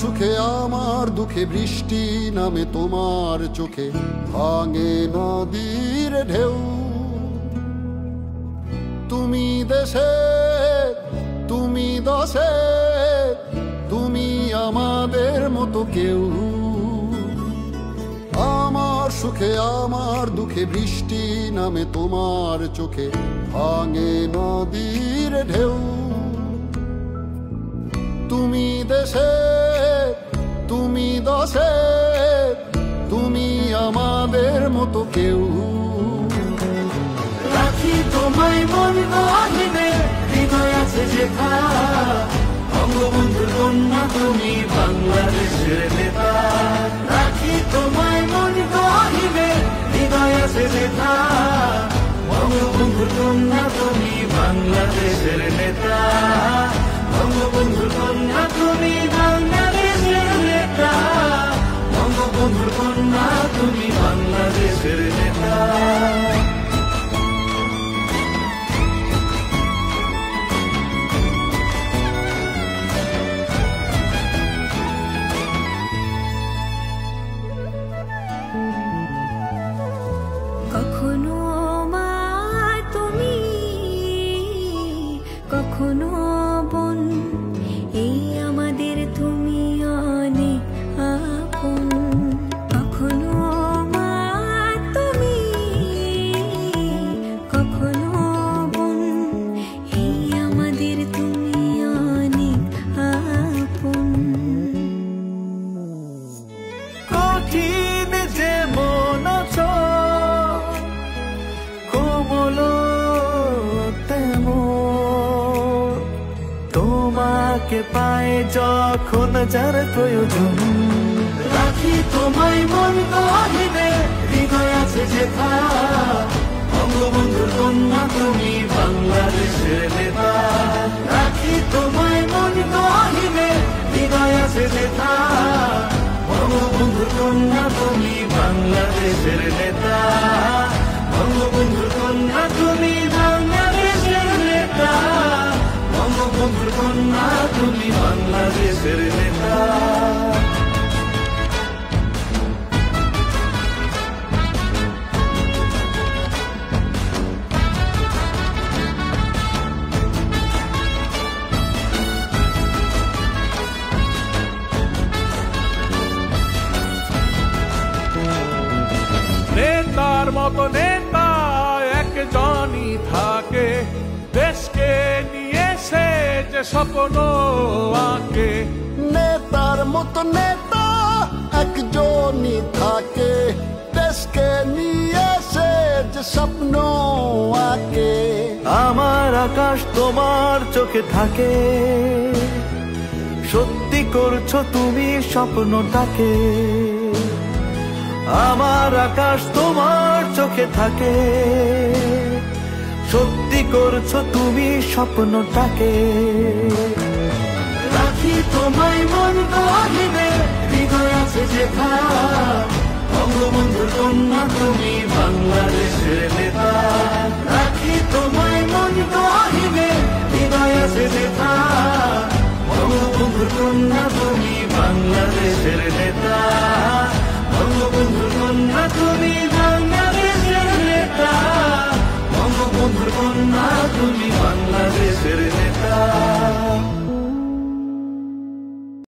সুখে আমার দুঃখে বৃষ্টি নামে তোমার চোখে ভাঙে নদীর ঢেউ। তুমি দেশে তুমি দশে তুমি আমাদের মতো কেউ। আমার সুখে আমার দুঃখে বৃষ্টি নামে তোমার চোখে ভাঙে নদীর ঢেউ। তুমি দেশে তুমি দশে তুমি আমাদের মতো কেউ। রাখি তোমায় মন গহীনে, হৃদয় আছে যেথা। বঙ্গবন্ধুর কন্যা তুমি বাংলাদেশের নেতা। রাখি তোমায় মন গহীনে, হৃদয় আছে যেথা। বঙ্গবন্ধুর কন্যা তুমি বাংলাদেশের নেতা। বঙ্গবন্ধুর কন্যা তুমি বাংলাদেশের নেতা। বঙ্গবন্ধুর কন্যা তুমি বাংলাদেশের নেতা। কখনো মা তুমি, কখনো বোন, এই আমাদের তুমি অনেক আপন। কখনো মা তুমি, কখনো বোন, এই আমাদের তুমি অনেক আপন। কঠিন যে মন আছো, কোমল তেমন। তোমাকে পায় যখন যার প্রয়োজন। রাখি তোমায় মন গহীনে, হৃদয় আছে যেথা। বঙ্গবন্ধুর কন্যা তুমি বাংলাদেশের নেতা। রাখি তোমায় মন গহীনে, হৃদয় আছে যেথা। বঙ্গবন্ধুর কন্যা তুমি বাংলাদেশের নেতা। বঙ্গবন্ধুর কন্যা তুমি বাংলাদেশের নেতা। বঙ্গবন্ধুর কন্যা তুমি বাংলাদেশের নেতা। নেতার মতো নেতা একজনই থাকে, দেশকে নিয়ে সে যে স্বপ্ন আঁকে। নেতার মতো নেতা একজনই থাকে, দেশকে নিয়ে সে যে স্বপ্ন আঁকে। আমার আকাশ তোমার চোখে থাকে, সত্যি করছো তুমি স্বপ্নটাকে। আমার আকাশ তোমার চোখে থাকে, সত্যি করছো তুমি স্বপ্নটাকে। রাখি তোমায় মন গহীনে, হৃদয় আছে যেথা। বঙ্গবন্ধুর কন্যা তুমি বাংলাদেশের নেতা। রাখি তোমায় মন গহীনে, হৃদয় আছে যেথা। বঙ্গবন্ধুর কন্যা তুমি বাংলাদেশের নেতা। বঙ্গবন্ধুর কন্যা তুমি বাংলাদেশের নেতা। বঙ্গবন্ধুর কন্যা তুমি বাংলাদেশের নেতা।